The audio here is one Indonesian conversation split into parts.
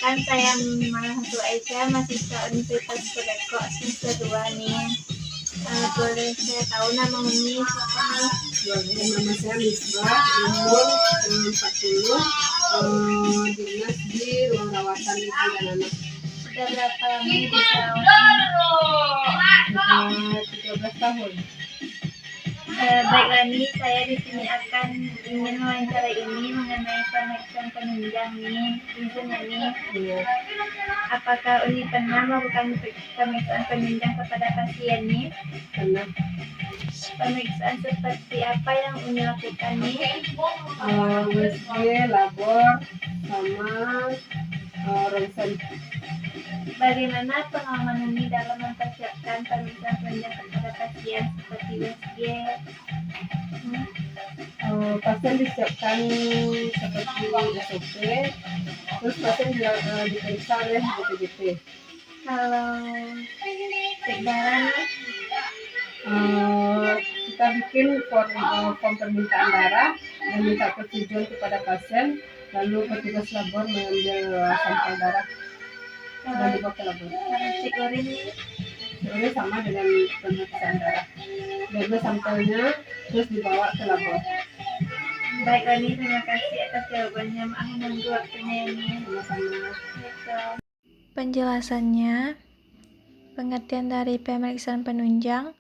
Perkenalkan, saya Malahatu Aisyah, mahasiswa Universitas Kodeko semester 2 nih. Boleh saya tahu nama Umi siapa nih? Boleh, nama saya Misbah, umur 40, dinas di ruang rawatan ibu dan anak. Sudah berapa lama di perawatan? 13 tahun. Baiklah nih, saya di sini akan ingin wawancara ini mengenai pemeriksaan penunjang nih. Izin ya nih. Iya. Apakah Uni pernah melakukan pemeriksaan penunjang kepada pasien nih? Pernah. Pemeriksaan seperti apa yang Uni lakukan nih? USG, labor, sama ronsen. Bagaimana pengalaman Uni dalam mempersiapkan pemeriksaan penunjang kepada pasien seperti USG? Pasien disiapkan seperti SOP, terus pasien diperiksa oleh BPJS. Kalau cek darah nih? Kita bikin form permintaan darah dan minta persetujuan kepada pasien, lalu petugas labor mengambil sampel darah dan dibawa ke labor. Kalau cek urin nih? Ini sama dengan pemeriksaan darah, diambil sampelnya terus dibawa ke labor. Baik Rani, terima kasih atas jawabannya. Maaf menunggu waktunya ini. Sama-sama. Penjelasannya, pengertian dari pemeriksaan penunjang.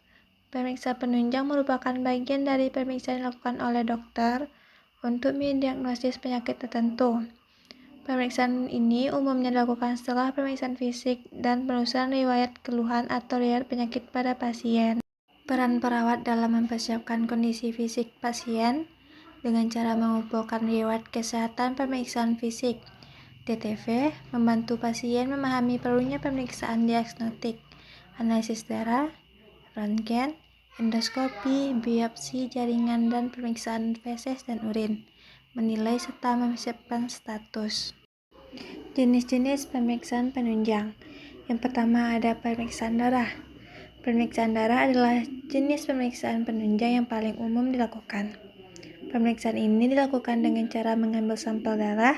Pemeriksaan penunjang merupakan bagian dari pemeriksaan yang dilakukan oleh dokter untuk mendiagnosis penyakit tertentu. Pemeriksaan ini umumnya dilakukan setelah pemeriksaan fisik dan penelusuran riwayat keluhan atau riwayat penyakit pada pasien. Peran perawat dalam mempersiapkan kondisi fisik pasien dengan cara mengumpulkan riwayat kesehatan pemeriksaan fisik. DTV membantu pasien memahami perlunya pemeriksaan diagnostik, analisis darah, röntgen, endoskopi, biopsi jaringan, dan pemeriksaan feses dan urin, menilai serta mempersiapkan status. Jenis-jenis pemeriksaan penunjang. Yang pertama ada pemeriksaan darah. Pemeriksaan darah adalah jenis pemeriksaan penunjang yang paling umum dilakukan. Pemeriksaan ini dilakukan dengan cara mengambil sampel darah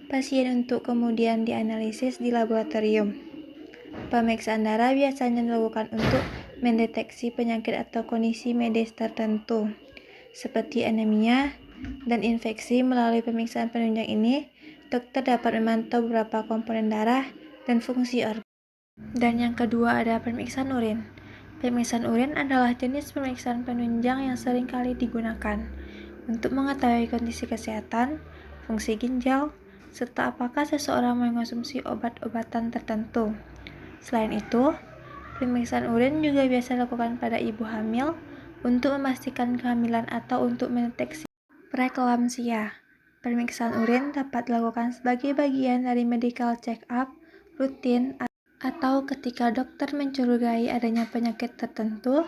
pasien untuk kemudian dianalisis di laboratorium. Pemeriksaan darah biasanya dilakukan untuk mendeteksi penyakit atau kondisi medis tertentu, seperti anemia dan infeksi. Melalui pemeriksaan penunjang ini, dokter dapat memantau beberapa komponen darah dan fungsi organ. Dan yang kedua ada pemeriksaan urin. Pemeriksaan urin adalah jenis pemeriksaan penunjang yang sering kali digunakan untuk mengetahui kondisi kesehatan, fungsi ginjal, serta apakah seseorang mengonsumsi obat-obatan tertentu. Selain itu, pemeriksaan urin juga biasa dilakukan pada ibu hamil untuk memastikan kehamilan atau untuk mendeteksi preeklamsia. Pemeriksaan urin dapat dilakukan sebagai bagian dari medical check-up rutin atau ketika dokter mencurigai adanya penyakit tertentu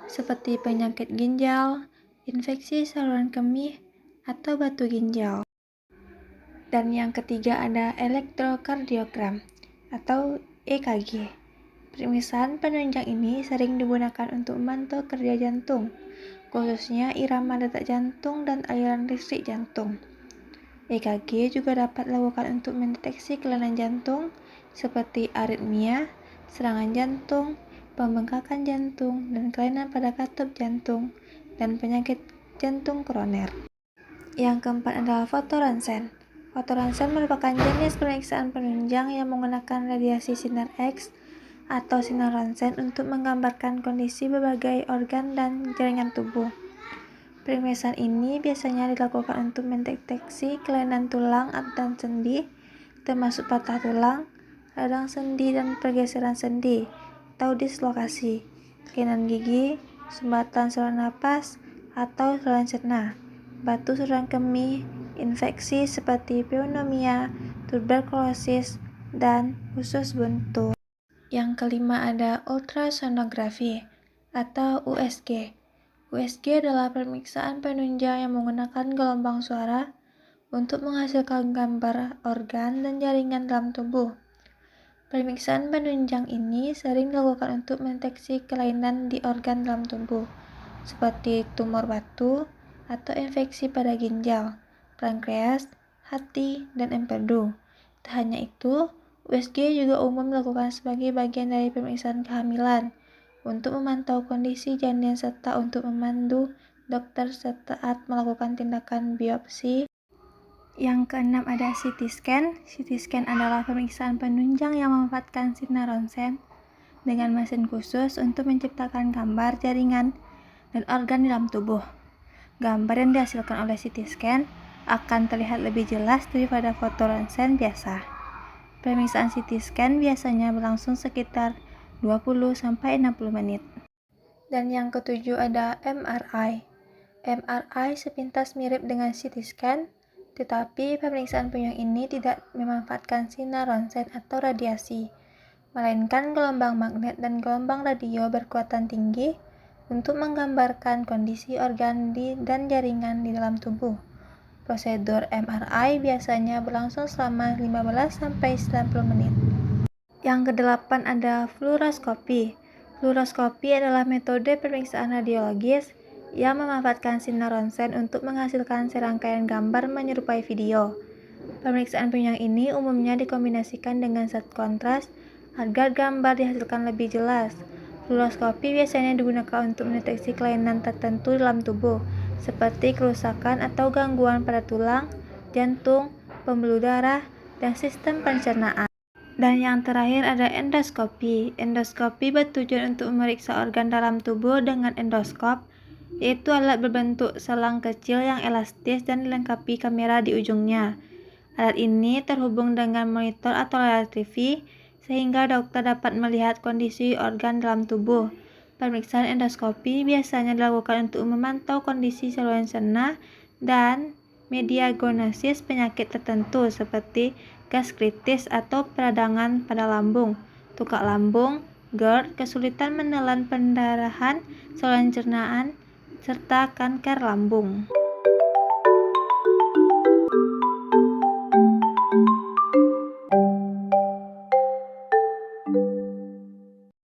seperti penyakit ginjal, infeksi saluran kemih, atau batu ginjal. Dan yang ketiga ada elektrokardiogram atau EKG. Pemeriksaan penunjang ini sering digunakan untuk memantau kerja jantung, khususnya irama detak jantung dan aliran listrik jantung. EKG juga dapat dilakukan untuk mendeteksi kelainan jantung seperti aritmia, serangan jantung, pembengkakan jantung, dan kelainan pada katup jantung, dan penyakit jantung koroner. Yang keempat adalah fotoronsen. Fotoronsen merupakan jenis pemeriksaan penunjang yang menggunakan radiasi sinar X atau sinar ronsen untuk menggambarkan kondisi berbagai organ dan jaringan tubuh. Pemeriksaan ini biasanya dilakukan untuk mendeteksi kelainan tulang dan sendi, termasuk patah tulang, radang sendi dan pergeseran sendi atau dislokasi, kelainan gigi, sumbatan saluran napas atau saluran cerna, batu saluran kemih, infeksi seperti pneumonia, tuberkulosis, dan usus buntu. Yang kelima ada ultrasonografi atau USG. USG adalah pemeriksaan penunjang yang menggunakan gelombang suara untuk menghasilkan gambar organ dan jaringan dalam tubuh. Pemeriksaan penunjang ini sering dilakukan untuk mendeteksi kelainan di organ dalam tubuh, seperti tumor batu atau infeksi pada ginjal, pankreas, hati, dan empedu. Tak hanya itu, USG juga umum dilakukan sebagai bagian dari pemeriksaan kehamilan untuk memantau kondisi janin serta untuk memandu dokter saat melakukan tindakan biopsi. Yang keenam ada CT scan. CT scan adalah pemeriksaan penunjang yang memanfaatkan sinar ronsen dengan mesin khusus untuk menciptakan gambar jaringan dan organ di dalam tubuh. Gambar yang dihasilkan oleh CT scan akan terlihat lebih jelas daripada foto ronsen biasa. Pemeriksaan CT scan biasanya berlangsung sekitar 20-60 menit. Dan yang ketujuh ada MRI. MRI sepintas mirip dengan CT scan, tetapi pemeriksaan penunjang ini tidak memanfaatkan sinar ronsen atau radiasi, melainkan gelombang magnet dan gelombang radio berkekuatan tinggi untuk menggambarkan kondisi organ dan jaringan di dalam tubuh. Prosedur MRI biasanya berlangsung selama 15-90 menit. Yang kedelapan ada fluoroskopi. Fluoroskopi adalah metode pemeriksaan radiologis yang memanfaatkan sinar ronsen untuk menghasilkan serangkaian gambar menyerupai video. Pemeriksaan penunjang ini umumnya dikombinasikan dengan zat kontras agar gambar dihasilkan lebih jelas. Fluoroskopi biasanya digunakan untuk mendeteksi kelainan tertentu dalam tubuh, seperti kerusakan atau gangguan pada tulang, jantung, pembuluh darah, dan sistem pencernaan. Dan yang terakhir ada endoskopi. Endoskopi bertujuan untuk memeriksa organ dalam tubuh dengan endoskop, yaitu alat berbentuk selang kecil yang elastis dan dilengkapi kamera di ujungnya. Alat ini terhubung dengan monitor atau layar TV, sehingga dokter dapat melihat kondisi organ dalam tubuh. Pemeriksaan endoskopi biasanya dilakukan untuk memantau kondisi saluran cerna dan mendiagnosis penyakit tertentu seperti gastritis atau peradangan pada lambung, tukak lambung, GERD, kesulitan menelan pendarahan saluran cernaan, serta kanker lambung.